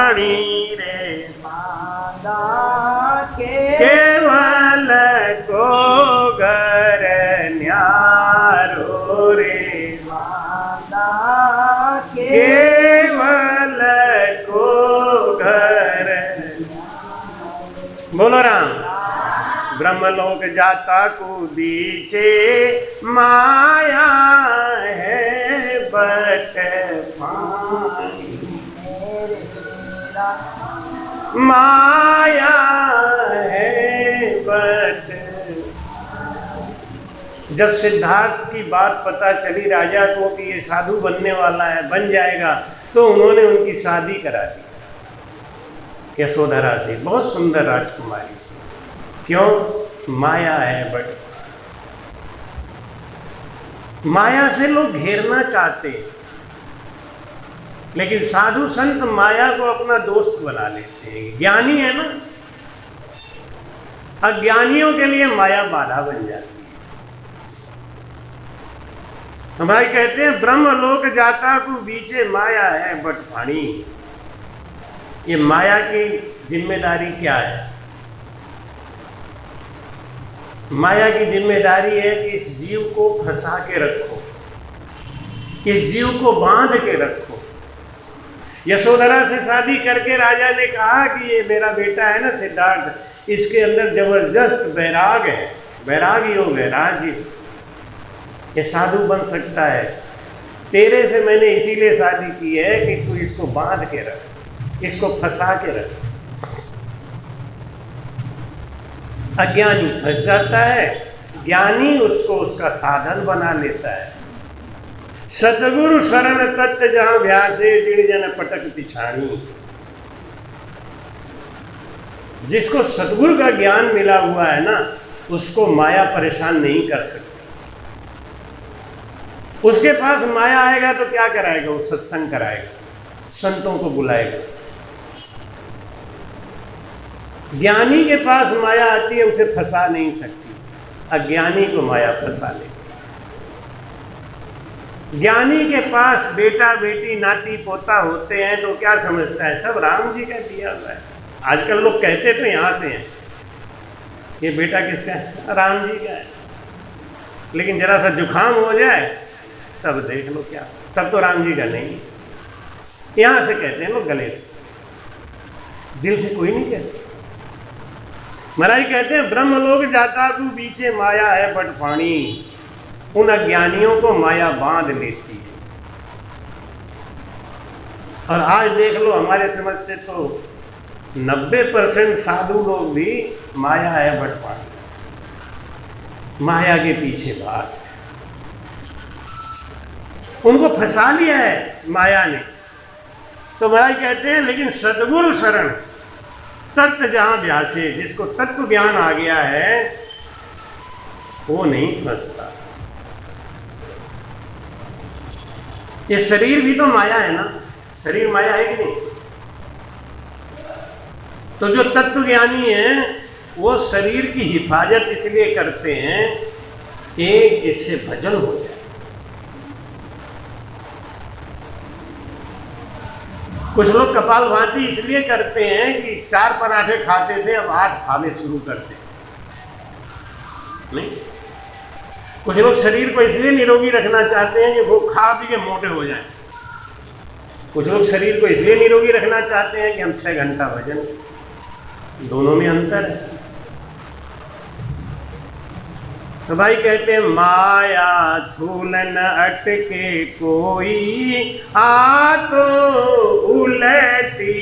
रे मादा केवल को घर न्यारो रे मादा केवल को घर। बोलो राम। ब्रह्मलोक जाता को बीचे माया है बट पानी, माया है बट। जब सिद्धार्थ की बात पता चली राजा को कि ये साधु बनने वाला है, बन जाएगा, तो उन्होंने उनकी शादी करा दी यशोधरा से, बहुत सुंदर राजकुमारी से। क्यों? माया है बट। माया से लोग घेरना चाहते हैं, लेकिन साधु संत माया को अपना दोस्त बना लेते हैं। ज्ञानी है ना, अज्ञानियों के लिए माया बाधा बन जाती है। हमारे कहते हैं ब्रह्मलोक जाता को बीचे माया है बट पानी। ये माया की जिम्मेदारी क्या है? माया की जिम्मेदारी है कि इस जीव को फंसा के रखो, इस जीव को बांध के रखो। यशोधरा से शादी करके राजा ने कहा कि ये मेरा बेटा है ना सिद्धार्थ, इसके अंदर जबरदस्त वैराग है, वैरागी हो, वैरागी, ये साधु बन सकता है। तेरे से मैंने इसीलिए शादी की है कि तू इसको बांध के रख, इसको फंसा के रख। अज्ञानी फंस जाता है, ज्ञानी उसको उसका साधन बना लेता है। सतगुरु शरण तत्व जहां व्यासे जिण जन पटक पिछाणी। जिसको सतगुरु का ज्ञान मिला हुआ है ना, उसको माया परेशान नहीं कर सकती। उसके पास माया आएगा तो क्या कराएगा? वो सत्संग कराएगा, संतों को बुलाएगा। ज्ञानी के पास माया आती है, उसे फंसा नहीं सकती, अज्ञानी को माया फंसा लेती। ज्ञानी के पास बेटा बेटी नाती पोता होते हैं तो क्या समझता है? सब राम जी का दिया हुआ है। आजकल लोग कहते तो यहां से हैं, ये बेटा किसका है? राम जी का है। लेकिन जरा सा जुकाम हो जाए तब देख लो क्या, तब तो राम जी का नहीं। यहां से कहते हैं लोग, गले से, दिल से कोई नहीं कहते। महाराज कहते हैं ब्रह्मलोक जाता तू बीचे माया है बट पानी। उन अज्ञानियों को माया बांध लेती है। और आज देख लो हमारे समझ से तो 90% साधु लोग भी माया है बट पानी, माया के पीछे भाग, उनको फंसा लिया है माया ने। तो महाराज कहते हैं लेकिन सतगुरु शरण तत्व जहां व्यासे, जिसको तत्व ज्ञान आ गया है वो नहीं फंसता। ये शरीर भी तो माया है ना, शरीर माया है कि नहीं? तो जो तत्व ज्ञानी है वो शरीर की हिफाजत इसलिए करते हैं कि इससे भजन हो जाए। कुछ लोग कपालभाति इसलिए करते हैं कि 4 पराठे खाते थे, अब 8 खाने शुरू करते नहीं। कुछ लोग शरीर को इसलिए निरोगी रखना चाहते हैं कि वो खा पी के मोटे हो जाएं। कुछ लोग शरीर को इसलिए निरोगी रखना चाहते हैं कि हम 6 घंटा भजन। दोनों में अंतर है। तो भाई कहते हैं माया छूल न अटके कोई, आ तो उलटी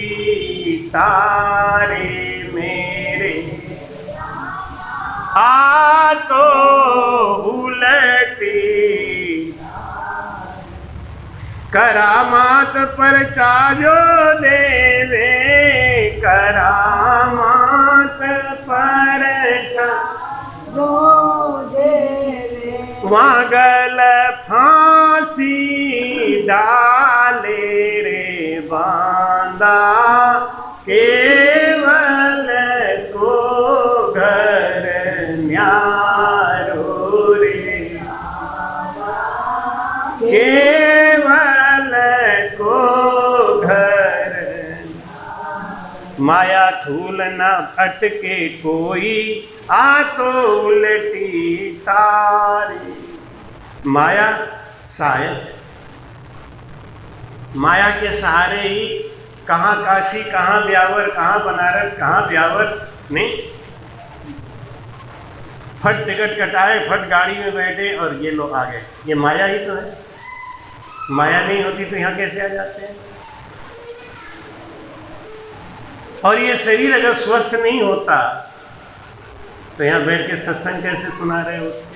तारे मेरे, आ तो उलटी। करामात पर चाजो देवे, करामात पर चाजो देवे, वागल फांसी डाले रे बांदा, केवल को घर न्यारो रे, केवल को घर। माया थूल न अटके कोई, आ तो उलटी तारी। माया सहायक, माया के सहारे ही कहां काशी, कहां ब्यावर, कहां बनारस, कहां ब्यावर नहीं। फट टिकट कटाए, फट गाड़ी में बैठे और ये लोग आ गए। ये माया ही तो है। माया नहीं होती तो यहां कैसे आ जाते हैं? और ये शरीर अगर स्वस्थ नहीं होता तो यहां बैठ के सत्संग कैसे सुना रहे होते?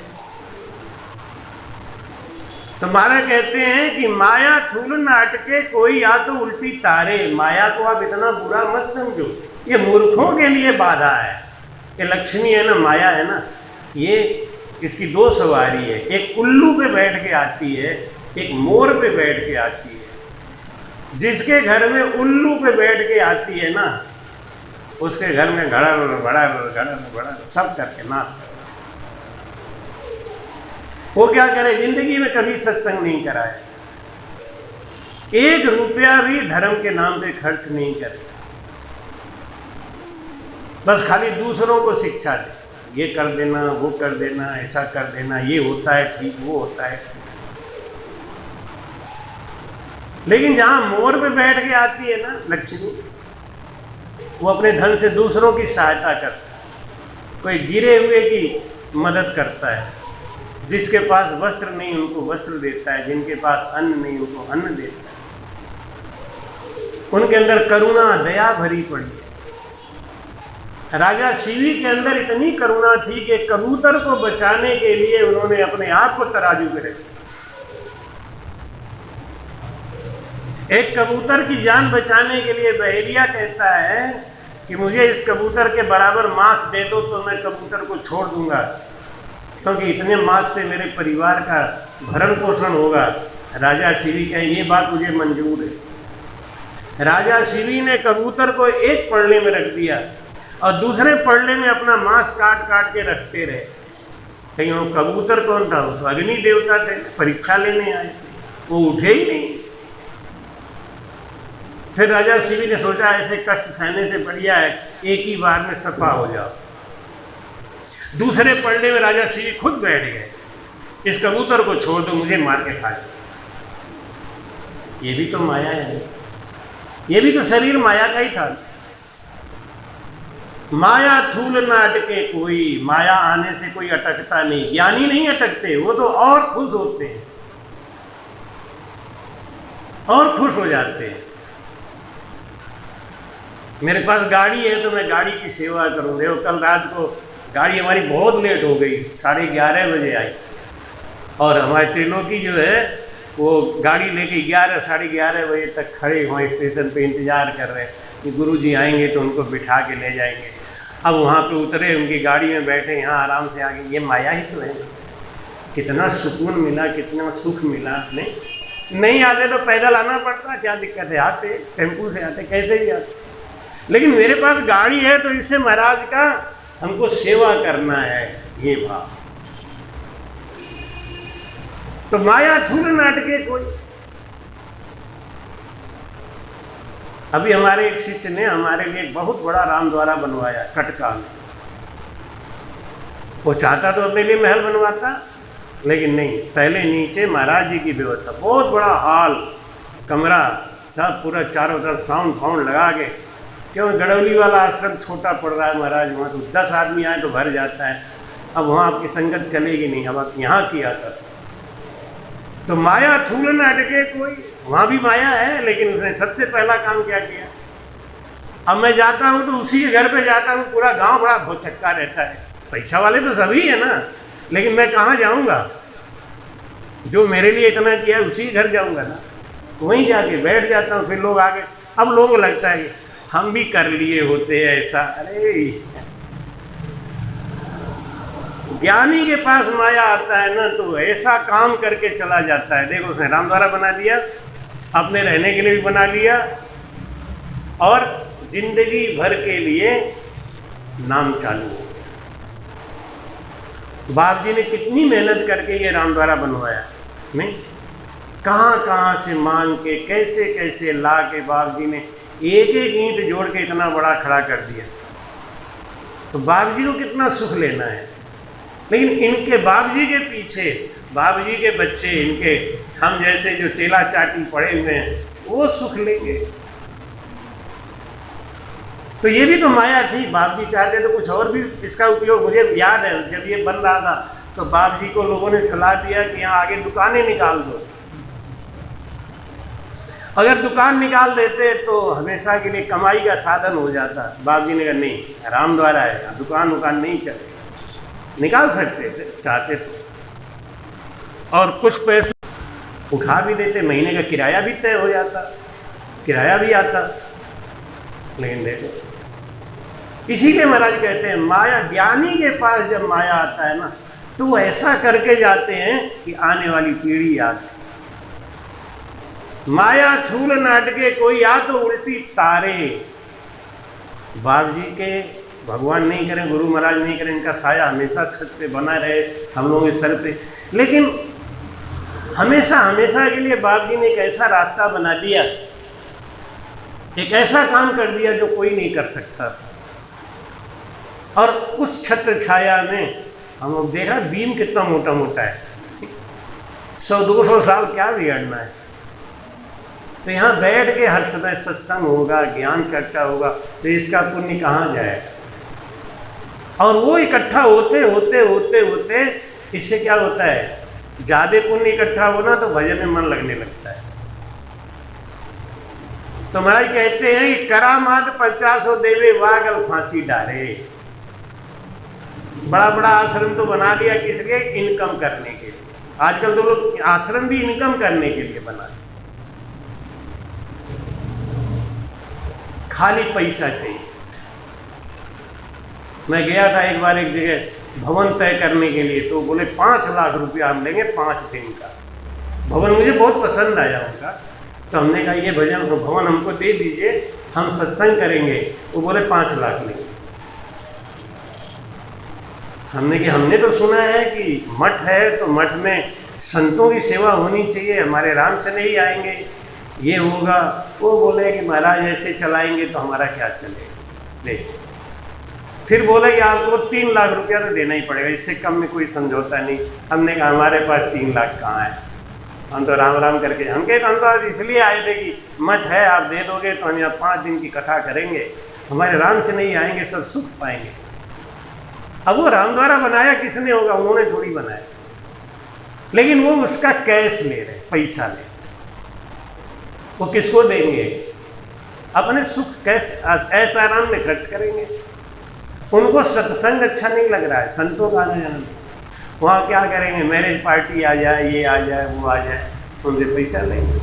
तो महाराज कहते हैं कि माया थूल न अटके कोई, या तो उल्टी तारे। माया को आप इतना बुरा मत समझो, ये मूर्खों के लिए बाधा है। ये लक्ष्मी है ना, माया है ना, ये इसकी दो सवारी है। एक उल्लू पे बैठ के आती है, एक मोर पे बैठ के आती है। जिसके घर में उल्लू पे बैठ के आती है ना, उसके घर में घड़र घड़र सब करके नाश कर। वो क्या करे? जिंदगी में कभी सत्संग नहीं कराए, 1 रुपया भी धर्म के नाम पे खर्च नहीं करे, बस खाली दूसरों को शिक्षा दे, ये कर देना, वो कर देना, ऐसा कर देना, ये होता है ठीक, वो होता है ठीक। लेकिन जहां मोर पे बैठ के आती है ना लक्ष्मी, वो अपने धन से दूसरों की सहायता करता है। कोई गिरे हुए की मदद करता है, जिसके पास वस्त्र नहीं उनको वस्त्र देता है, जिनके पास अन्न नहीं उनको अन्न देता है। उनके अंदर करुणा दया भरी पड़ी है। राजा शिवी के अंदर इतनी करुणा थी कि कबूतर को बचाने के लिए उन्होंने अपने आप को तराजू में रखा। एक कबूतर की जान बचाने के लिए बहेलिया कहता है कि मुझे इस कबूतर के बराबर मांस दे दो तो मैं कबूतर को छोड़ दूंगा, क्योंकि इतने मांस से मेरे परिवार का भरण पोषण होगा। राजा शिवी कहे ये बात मुझे मंजूर है। राजा शिवी ने कबूतर को एक पड़ने में रख दिया और दूसरे पड़ने में अपना मांस काट काट के रखते रहे। कहीं वो कबूतर कौन था? वो तो अग्नि देवता थे, परीक्षा लेने आए थे, वो उठे ही नहीं। फिर राजा शिवी ने सोचा ऐसे कष्ट सहने से बढ़िया है एक ही बार में सफा हो जाओ। दूसरे पड़ने में राजा शिवी खुद बैठ गए, इस कबूतर को छोड़ दो, मुझे मार के खा जाओ। ये भी तो माया है, ये भी तो शरीर माया का ही था। माया थूल न अटके कोई, माया आने से कोई अटकता नहीं। ज्ञानी नहीं अटकते, वो तो और खुश होते हैं, और खुश हो जाते हैं। मेरे पास गाड़ी है तो मैं गाड़ी की सेवा करूं। देखो कल रात को गाड़ी हमारी बहुत लेट हो गई, 11:30 बजे आई, और हमारे त्रिलोकी जो है वो गाड़ी लेके 11-11:30 बजे तक खड़े वहाँ स्टेशन पे इंतजार कर रहे हैं कि गुरुजी आएंगे तो उनको बिठा के ले जाएंगे। अब वहाँ पे उतरे, उनकी गाड़ी में बैठे, यहाँ आराम से आ गए। ये माया ही तो है। कितना सुकून मिला, कितना सुख मिला। नहीं आते तो पैदल आना पड़ता, क्या दिक्कत है? आते, टेम्पू से आते, कैसे भी आते। लेकिन मेरे पास गाड़ी है तो इससे महाराज का हमको सेवा करना है, ये भाव। तो माया थूल न अटके कोई। अभी हमारे एक शिष्य ने हमारे लिए एक बहुत बड़ा रामद्वारा बनवाया कटका में। वो चाहता तो अपने लिए महल बनवाता, लेकिन नहीं, पहले नीचे महाराज जी की व्यवस्था, बहुत बड़ा हॉल, कमरा, सब पूरा चारों तरफ साउंड फाउंड लगा के। क्यों? गड़ौली वाला आश्रम छोटा पड़ रहा है महाराज, वहां तो 10 आदमी आए तो भर जाता है। अब वहां आपकी संगत चलेगी नहीं, अब आप यहां किया था। तो माया थूल न अटके कोई, वहां भी माया है, लेकिन उसने सबसे पहला काम क्या किया? अब मैं जाता हूं तो उसी के घर पे जाता हूं, पूरा गांव बड़ा भौचक्का रहता है। पैसा वाले तो सभी है ना, लेकिन मैं कहां जाऊंगा? जो मेरे लिए इतना किया है उसी घर जाऊंगा ना, वहीं जाके बैठ जाता हूं। फिर लोग आगे, अब लोगों को लगता है कि हम भी कर लिए होते ऐसा। अरे ज्ञानी के पास माया आता है ना तो ऐसा काम करके चला जाता है। देखो उसने रामद्वारा बना दिया, अपने रहने के लिए भी बना लिया, और जिंदगी भर के लिए नाम चालू हो। बाप जी ने कितनी मेहनत करके ये रामद्वारा बनवाया, नहीं? कहां कहां से मांग के, कैसे कैसे ला के बाप जी ने एक एक ईंट जोड़ के इतना बड़ा खड़ा कर दिया। तो बाप जी को कितना सुख लेना है, लेकिन इनके बाप जी के पीछे बाप जी के बच्चे, इनके हम जैसे जो चेला चाटी पड़े हुए हैं, वो सुख लेंगे। तो ये भी तो माया थी। बाप जी चाहते तो कुछ और भी इसका उपयोग। मुझे याद है जब ये बन रहा था तो बाप जी को लोगों ने सलाह दिया कि यहाँ आगे दुकानें निकाल दो। अगर दुकान निकाल देते तो हमेशा के लिए कमाई का साधन हो जाता। बाप जी ने कहा नहीं, राम द्वारा है, दुकान नहीं चलेगी। निकाल सकते थे चाहते तो, और कुछ पैसे उठा भी देते, महीने का किराया भी तय हो जाता, किराया भी आता। लेकिन देखो, इसीलिए महाराज कहते हैं माया, ज्ञानी के पास जब माया आता है ना, तो वो ऐसा करके जाते हैं कि आने वाली पीढ़ी याद है। माया छूल नाटके कोई या तो उल्टी तारे। बाप जी के, भगवान नहीं करें, गुरु महाराज नहीं करें, इनका साया हमेशा छत पे बना रहे, हम लोगों के सर पे। लेकिन हमेशा हमेशा के लिए बाप जी ने एक ऐसा रास्ता बना दिया, एक ऐसा काम कर दिया जो कोई नहीं कर सकता था। और उस छत्र छाया में हम लोग देखा बीम कितना मोटा मोटा है, 100-200 साल क्या बिगड़ना है। तो यहां बैठ के हर समय सत्संग होगा, ज्ञान चर्चा होगा, तो इसका पुण्य कहां जाएगा। और वो इकट्ठा होते होते होते होते इससे क्या होता है, ज्यादा पुण्य इकट्ठा होना तो भजन में मन लगने लगता है। तो महाराज कहते हैं कि करामात 50 देवे वागल फांसी डाले। बड़ा बड़ा आश्रम तो बना लिया किस लिए, इनकम करने के लिए। आजकल तो लोग आश्रम भी इनकम करने के लिए बना, खाली पैसा चाहिए। मैं गया था एक बार एक जगह भवन तय करने के लिए, तो बोले 5 लाख रुपया हम लेंगे 5 दिन का। भवन मुझे बहुत पसंद आया उनका, तो हमने कहा ये भवन हमको दे दीजिए, हम सत्संग करेंगे। वो बोले 5 लाख लेंगे। हमने तो सुना है कि मठ है तो मठ में संतों की सेवा होनी चाहिए, हमारे रामचंद्र ही आएंगे, ये होगा। वो बोले कि महाराज ऐसे चलाएंगे तो हमारा क्या चलेगा। देख, फिर बोले कि आपको 3 लाख रुपया तो देना ही पड़ेगा, इससे कम में कोई समझौता नहीं। हमने कहा हमारे पास 3 लाख कहाँ है, हम तो राम राम करके, हम कहते हम तो आज इसलिए आए थे कि मठ है, आप दे दोगे तो हम यहाँ 5 दिन की कथा करेंगे, हमारे राम से नहीं आएंगे, सब सुख पाएंगे। अब वो राम द्वारा बनाया किसने होगा, उन्होंने थोड़ी बनाया, लेकिन वो उसका कैश ले रहे, पैसा ले, वो किसको देंगे, अपने सुख कैश ऐसा आराम में खर्च करेंगे। उनको सत्संग अच्छा नहीं लग रहा है, संतों का आना जाना, वहां क्या करेंगे, मैरिज पार्टी आ जाए, ये आ जाए, वो आ जाए, उनसे पैसा लेंगे।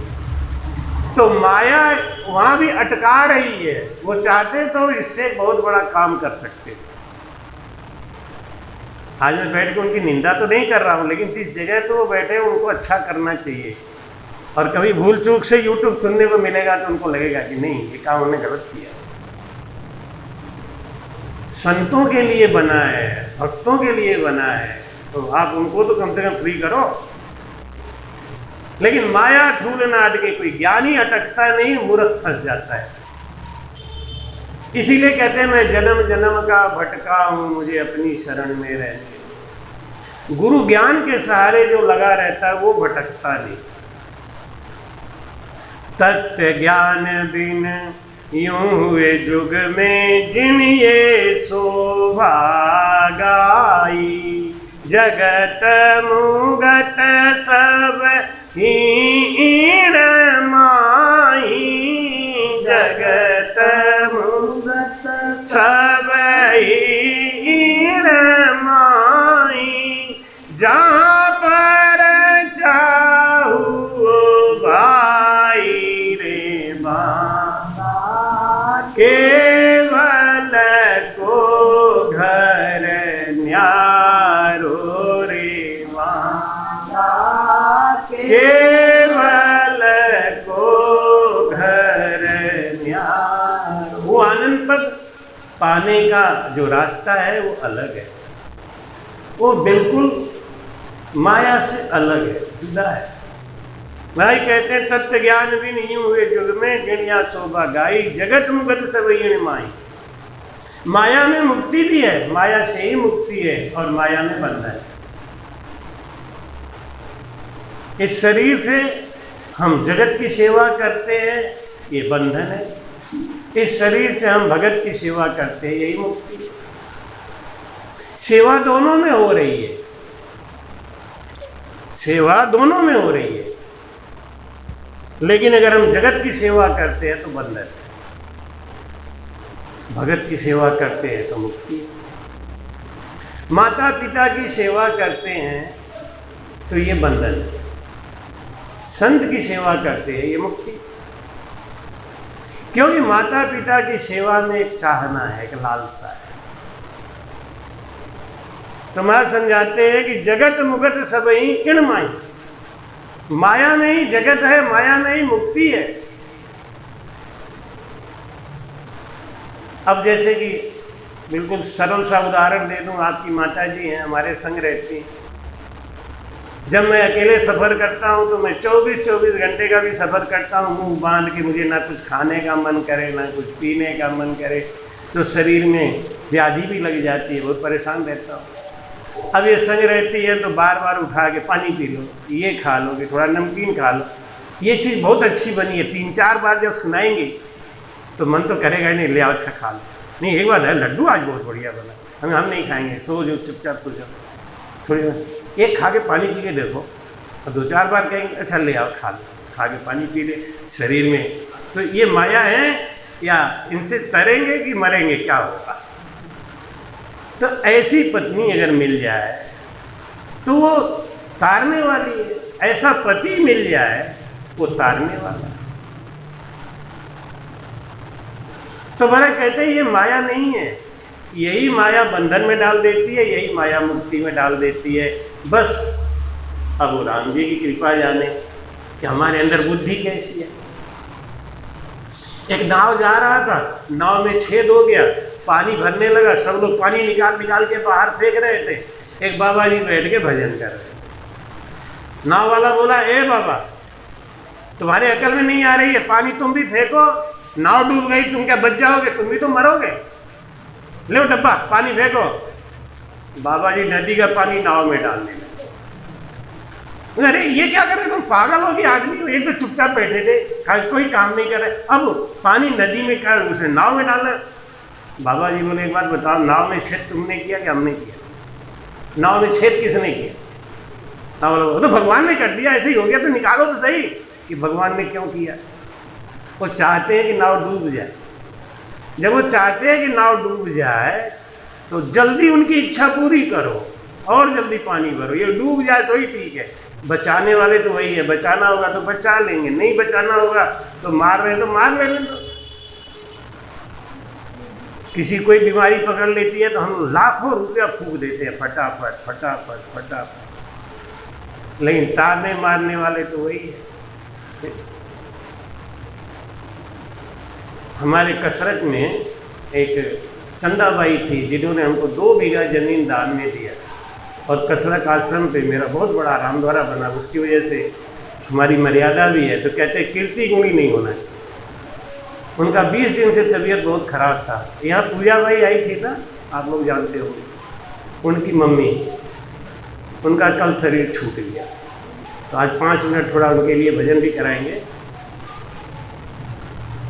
तो माया वहां भी अटका रही है। वो चाहते तो इससे बहुत बड़ा काम कर सकते। आज मैं बैठ के उनकी निंदा तो नहीं कर रहा हूं, लेकिन जिस जगह तो वो बैठे हैं उनको अच्छा करना चाहिए। और कभी भूल चूक से YouTube सुनने को मिलेगा तो उनको लगेगा कि नहीं, ये काम उन्होंने गलत किया। संतों के लिए बना है, भक्तों के लिए बना है, तो आप उनको तो कम से कम फ्री करो। लेकिन माया ठूल ना अटके, कोई ज्ञानी अटकता नहीं, मूर्ख फंस जाता है। इसीलिए कहते हैं मैं जन्म जन्म का भटका हूं, मुझे अपनी शरण में रहने। गुरु ज्ञान के सहारे जो लगा रहता है वो भटकता नहीं। तत्व ज्ञान बिन यूं हुए जुग में जिन ये शोभा गाई, जगत मुगत सब हीन माही, जगत मुगत सब हीन माही, जहाँ पर चाहू भाई रे माता, केवल को घर न्यारो रे माता, केवल को घर न्यारो। वो आनंद पद पाने का जो रास्ता है वो अलग है, वो बिल्कुल माया से अलग है, जुदा है। भाई कहते हैं तत्व ज्ञान भी नहीं हुए युग में, गिणिया शोभा गाई, जगत मुगत सब इन माई। माया में मुक्ति भी है, माया से ही मुक्ति है, और माया में बंधन है। इस शरीर से हम जगत की सेवा करते हैं, ये बंधन है। इस शरीर से हम भगत की सेवा करते हैं, यही मुक्ति है। सेवा दोनों में हो रही है, सेवा दोनों में हो रही है। लेकिन अगर हम जगत की सेवा करते हैं तो बंधन है, भगत की सेवा करते हैं तो मुक्ति है। माता पिता की सेवा करते हैं तो ये बंधन है, संत की सेवा करते हैं ये मुक्ति। क्योंकि माता पिता की सेवा में एक चाहना है, एक लालसा है। तो महाराज समझाते हैं कि जगत मुगत सब ही किण माई, माया में ही जगत है, माया में ही मुक्ति है। अब जैसे कि बिल्कुल सरल सा उदाहरण दे दूं, आपकी माता जी हैं, हमारे संग रहती हैं। जब मैं अकेले सफर करता हूं तो मैं 24 घंटे का भी सफर करता हूं, मुंह बांध के, मुझे ना कुछ खाने का मन करे ना कुछ पीने का मन करे, तो शरीर में व्याधि भी लग जाती है, बहुत परेशान रहता हूं। अब ये संग रहती है तो बार बार उठा के पानी पी लो, ये खा लो, कि थोड़ा नमकीन खा लो, ये चीज़ बहुत अच्छी बनी है। 3-4 बार जब सुनाएंगे तो मन तो करेगा नहीं, ले आओ अच्छा खा लो। नहीं, एक बात है, लड्डू आज बहुत बढ़िया बना, हम नहीं खाएंगे, सो जो चुपचाप सो जाओ, थोड़ी एक खा के पानी पी के देखो, और 2-4 बार कहेंगे अच्छा ले आओ खा लो, खा के पानी पी ले शरीर में। तो ये माया है, या इनसे तरेंगे कि मरेंगे, क्या होगा? तो ऐसी पत्नी अगर मिल जाए तो वो तारने वाली है, ऐसा पति मिल जाए वो तारने वाला है। तो महाराज कहते हैं ये माया नहीं है, यही माया बंधन में डाल देती है, यही माया मुक्ति में डाल देती है। बस अब वो राम जी की कृपा जाने कि हमारे अंदर बुद्धि कैसी है। एक नाव जा रहा था, नाव में छेद हो गया, पानी भरने लगा, सब लोग पानी निकाल निकाल के बाहर फेंक रहे थे। एक बाबा जी बैठ के भजन कर रहे। नाव वाला बोला, ए बाबा तुम्हारे अकल में नहीं आ रही है, पानी तुम भी फेंको, नाव डूब गई, तुम क्या बच जाओगे, तुम भी तो मरोगे, लो डब्बा पानी फेंको। बाबा जी नदी का पानी नाव में डालने लगे। अरे ये क्या कर रहे, तुम पागल हो गए आदमी हो, ये तो चुपचाप बैठे थे, कोई काम नहीं कर रहे, अब पानी नदी में कर उसे नाव में डालना। बाबा जी बोले एक बात बताओ, नाव में छेद तुमने किया कि हमने किया? नाव में छेद किसने किया? नाव वाला बोला तो भगवान ने कर दिया, ऐसे ही हो गया, तो निकालो तो सही कि भगवान ने क्यों किया। वो चाहते हैं कि नाव डूब जाए। जब वो चाहते हैं कि नाव डूब जाए तो जल्दी उनकी इच्छा पूरी करो और जल्दी पानी भरो, ये डूब जाए तो ही ठीक है। बचाने वाले तो वही है, बचाना होगा तो बचा लेंगे, नहीं बचाना होगा तो मार रहे तो मार लेने दो। किसी कोई बीमारी पकड़ लेती है तो हम लाखों रुपया फूंक देते हैं, फटाफट फटाफट फटाफट, लेकिन तारने मारने वाले तो वही है। हमारे कसरत में एक चंदाबाई थी जिन्होंने हमको 2 बीघा जमीन दान में दिया, और कसरत आश्रम पे मेरा बहुत बड़ा रामद्वारा बना, उसकी वजह से हमारी मर्यादा भी है। तो कहते कीर्ति गुणी नहीं होना चाहिए। उनका 20 दिन से तबीयत बहुत खराब था। यहाँ पूजा भाई आई थी ना, आप लोग जानते हो, उनकी मम्मी, उनका कल शरीर छूट गया। तो आज 5 मिनट थोड़ा उनके लिए भजन भी कराएंगे।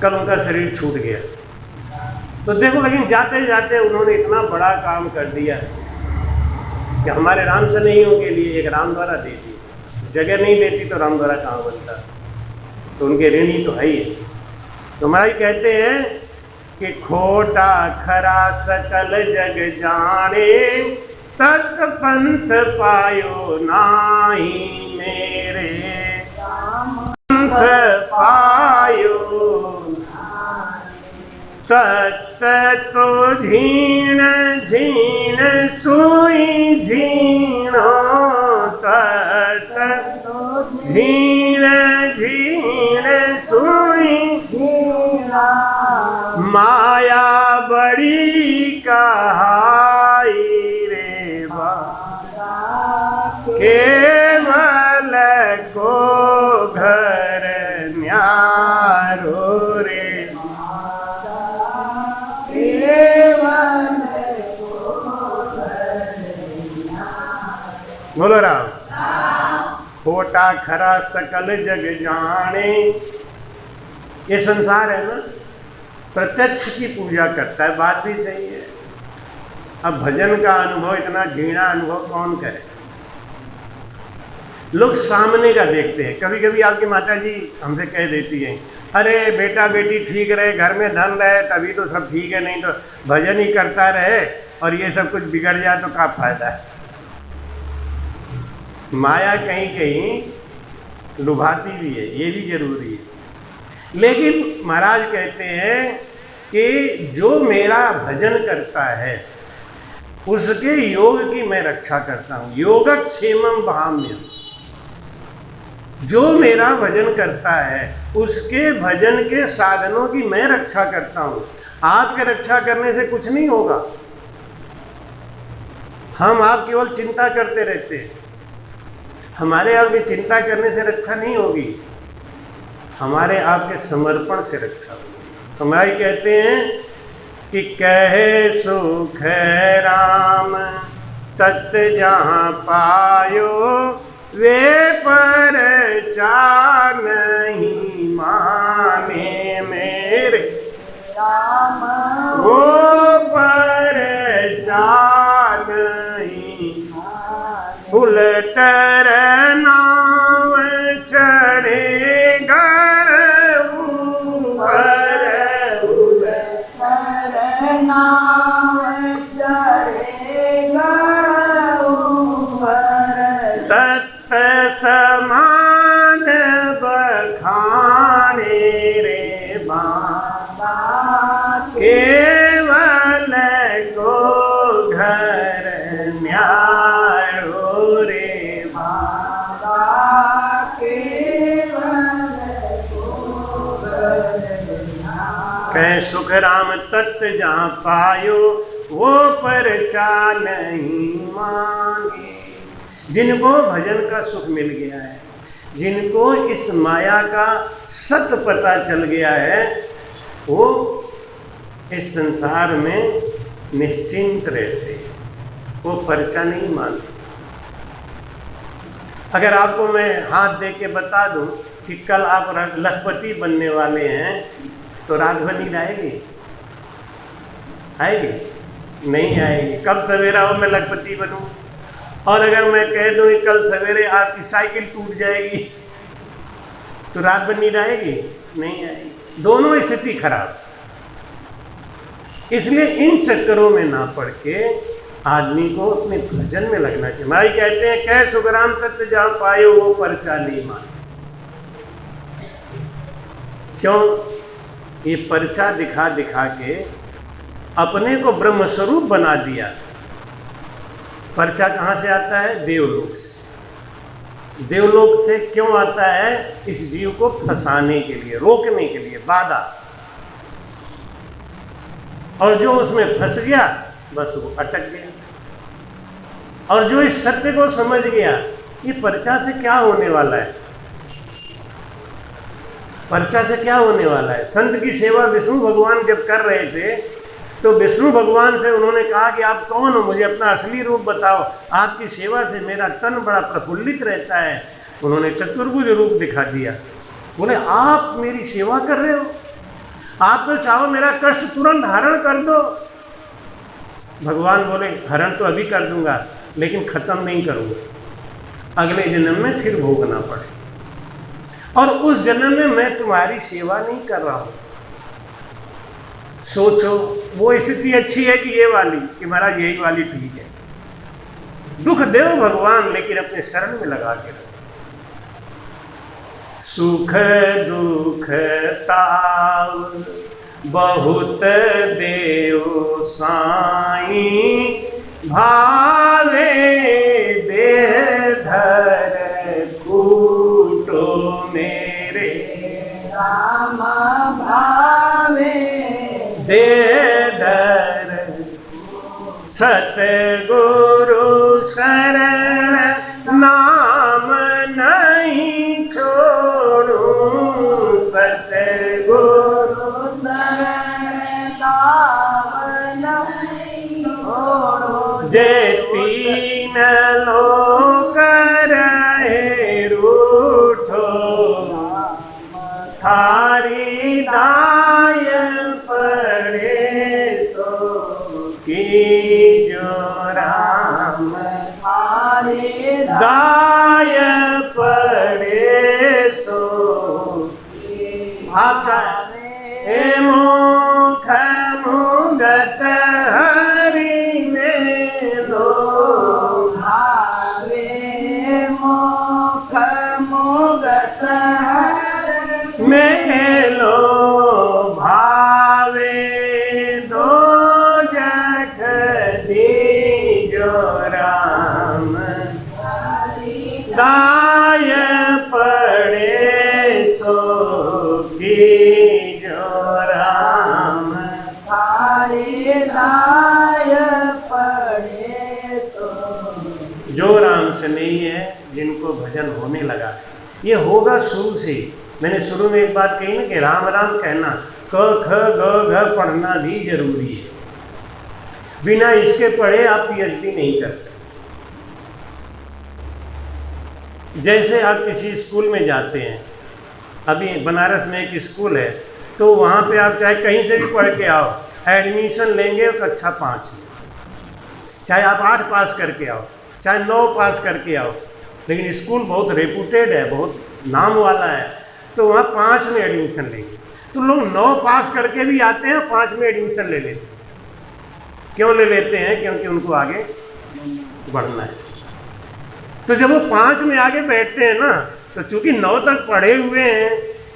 कल उनका शरीर छूट गया। तो देखो, लेकिन जाते जाते उन्होंने इतना बड़ा काम कर दिया कि हमारे राम सनेहियों के लिए एक रामद्वारा दे दी। जगह नहीं देती तो रामद्वारा कहाँ बनता, तो उनके ऋणी तो है ही है। तो महाराज कहते हैं कि खोटा खरा सकल जग जाने, तत् पंथ पायो नाही मेरे, पंथ पायो तत् तो झीण झीण सुई झीणो, तत् झीण झीण सुई झीणा, माया बड़ी कहाई रे बा, केवल को घर बोलो राम। खोटा खरा सकल जग जाने, ये संसार है ना, प्रत्यक्ष की पूजा करता है, बात भी सही है। अब भजन का अनुभव, इतना झीणा अनुभव कौन करे? लोग सामने का देखते हैं। कभी कभी आपकी माता जी हमसे कह देती हैं, अरे बेटा बेटी ठीक रहे, घर में धन रहे, तभी तो सब ठीक है, नहीं तो भजन ही करता रहे और ये सब कुछ बिगड़ जाए तो क्या फायदा है। माया कहीं कहीं लुभाती भी है, ये भी जरूरी है। लेकिन महाराज कहते हैं कि जो मेरा भजन करता है उसके योग की मैं रक्षा करता हूं। योगक्षेमम वहाम्यम, जो मेरा भजन करता है उसके भजन के साधनों की मैं रक्षा करता हूं। आपके रक्षा करने से कुछ नहीं होगा, हम आप केवल चिंता करते रहते हैं। हमारे आपकी चिंता करने से रक्षा नहीं होगी, हमारे आपके समर्पण से रक्षा होगी। हमारी कहते हैं कि कहे सुख राम तत् जहां पायो, वे पर चार नहीं माने मेरे राम, वो पर चार नहीं माने। उलटर नाव चढ़े गण ऊपर, उलटर नाव चढ़े गण ऊपर, तत्व समान बखाने रे बाबा, केवल को घर न्यारो रे बाबा, केवल को घर न्यारो। कह सुख राम तत्व जहां पायो, वो परचा नहीं मांगे। जिनको भजन का सुख मिल गया है, जिनको इस माया का सत्य पता चल गया है, वो इस संसार में निश्चिंत रहते, वो पर्चा नहीं मानते। अगर आपको मैं हाथ दे के बता दूं कि कल आप लखपति बनने वाले हैं, तो रात भर नींद आएगी? आएगी? नहीं आएगी। कब सवेरा हो मैं लखपति बनूं? और अगर मैं कह दूं कि कल सवेरे आपकी साइकिल टूट जाएगी, तो रात भर नींद आएगी? नहीं आएगी। दोनों स्थिति खराब। इसलिए इन चक्करों में ना पड़ के आदमी को अपने भजन में लगना चाहिए। भाई कहते हैं कह सुखराम सत्य जहां पायो, वो परचा नहीं मान। क्यों? ये परचा दिखा दिखा के अपने को ब्रह्म स्वरूप बना दिया। पर्चा कहां से आता है? देवलोक से। देवलोक से क्यों आता है? इस जीव को फंसाने के लिए, रोकने के लिए, बाधा। और जो उसमें फंस गया बस वो अटक गया। और जो इस सत्य को समझ गया, ये पर्चा से क्या होने वाला है, पर्चा से क्या होने वाला है। संत की सेवा विष्णु भगवान जब कर रहे थे तो विष्णु भगवान से उन्होंने कहा कि आप कौन हो, मुझे अपना असली रूप बताओ, आपकी सेवा से मेरा तन बड़ा प्रफुल्लित रहता है। उन्होंने चतुर्भुज रूप दिखा दिया। बोले आप मेरी सेवा कर रहे हो, आप तो चाहो मेरा कष्ट तुरंत हरण कर दो। भगवान बोले हरण तो अभी कर दूंगा, लेकिन खत्म नहीं करूंगा, अगले जन्म में फिर भोगना पड़े। और उस जन्म में मैं तुम्हारी सेवा नहीं कर रहा हूं। सोचो, वो स्थिति अच्छी है कि ये वाली, कि महाराज यही वाली ठीक है। दुख दे भगवान, लेकिन अपने शरण में लगा के रखो। सुख दुख ताव बहुत देव साईं, भावे देह धर कूटो मेरे राम, भावे देह धर सतगुरु शरण नाम नहीं छोड़ू, सतगुरु शरण नाम नहीं छोड़ू। जे तीन लोक की जो राम दाय पड़े सो आता मुख मुगत हरि में लो भावे मुख मुगत हरि में लो भावे दो जग दी जो राम दाय पड़े सो की जो राम दाय पड़े सो। जो राम से नहीं है जिनको भजन होने लगा, ये होगा शुरू से। मैंने शुरू में एक बात कही ना कि राम राम कहना, क ख ग घ पढ़ना भी जरूरी है। बिना इसके पढ़े आप पीएचडी नहीं कर सकते। जैसे आप किसी स्कूल में जाते हैं, अभी बनारस में एक स्कूल है, तो वहां पे आप चाहे कहीं से भी पढ़ के आओ, एडमिशन लेंगे कक्षा 5 में, चाहे आप 8 पास करके आओ, चाहे 9 पास करके आओ, लेकिन स्कूल बहुत रेपुटेड है, बहुत नाम वाला है, तो वहाँ 5 में एडमिशन लेंगे। तो लोग 9 पास करके भी आते हैं, 5 में एडमिशन ले लेते हैं। क्यों ले लेते हैं? क्योंकि उनको आगे बढ़ना है। तो जब वो 5 में आगे बैठते हैं ना, तो चूंकि 9 तक पढ़े हुए हैं,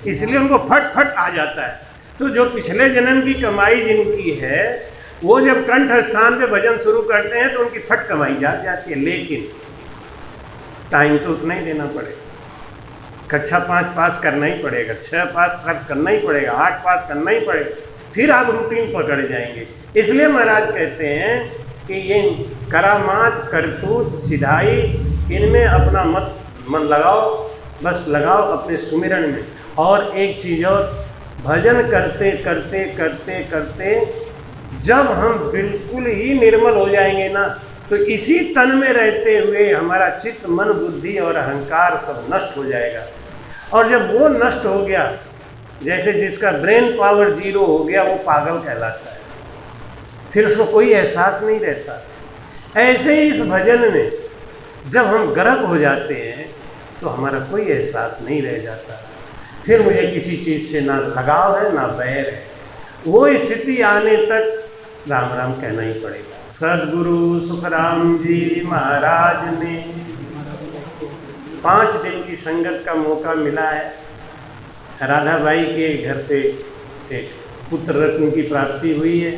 इसलिए उनको फट फट आ जाता है। तो जो पिछले जन्म की कमाई जिनकी है, वो जब कंठ स्थान पे भजन शुरू करते हैं तो उनकी फट कमाई जाती है। लेकिन टाइम तो उतना ही देना पड़ेगा। कक्षा 5 पास करना ही पड़ेगा, 6 पास करना ही पड़ेगा, 8 पास करना ही पड़ेगा, फिर आप रूटीन पकड़ जाएंगे। इसलिए महाराज कहते हैं कि ये करामात करतूत सिधाई, इनमें अपना मत मन लगाओ, बस लगाओ अपने सुमिरन में। और एक चीज और, भजन करते करते करते करते जब हम बिल्कुल ही निर्मल हो जाएंगे ना, तो इसी तन में रहते हुए हमारा चित्त मन बुद्धि और अहंकार सब नष्ट हो जाएगा। और जब वो नष्ट हो गया, जैसे जिसका ब्रेन पावर 0 हो गया, वो पागल कहलाता है, फिर उसको कोई एहसास नहीं रहता। ऐसे ही इस भजन में जब हम गर्क हो जाते हैं तो हमारा कोई एहसास नहीं रह जाता। फिर मुझे किसी चीज से ना लगाव है ना बैर है। वो स्थिति आने तक राम राम कहना ही पड़ेगा। सदगुरु सुखराम जी महाराज ने 5 दिन की संगत का मौका मिला है। राधाबाई के घर पे एक पुत्र रत्न की प्राप्ति हुई है,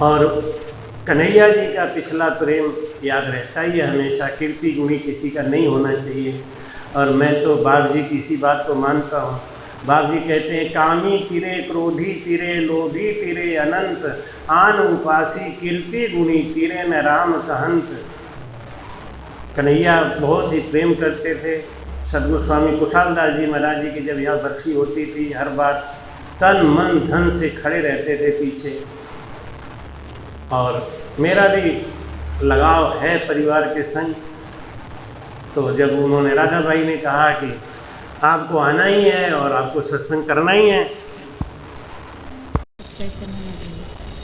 और कन्हैया जी का पिछला प्रेम याद रहता ही है हमेशा। कीर्ति गुणी किसी का नहीं होना चाहिए। और मैं तो बाप जी की इसी बात को मानता हूँ। बाप जी कहते हैं, कामी तिरे क्रोधी तिरे लोभी तिरे अनंत, आन उपासी कीर्ति गुणी तिरे न राम कहंत। कन्हैया बहुत ही प्रेम करते थे। सदगुरु स्वामी कुशालदास जी महाराज जी की जब यहाँ बरसी होती थी, हर बार तन मन धन से खड़े रहते थे पीछे। और मेरा भी लगाव है परिवार के संग। तो जब उन्होंने राधाबाई ने कहा कि आपको आना ही है और आपको सत्संग करना ही है,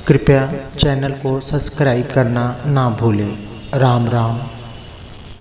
कृपया चैनल को सब्सक्राइब करना ना भूलें। राम राम।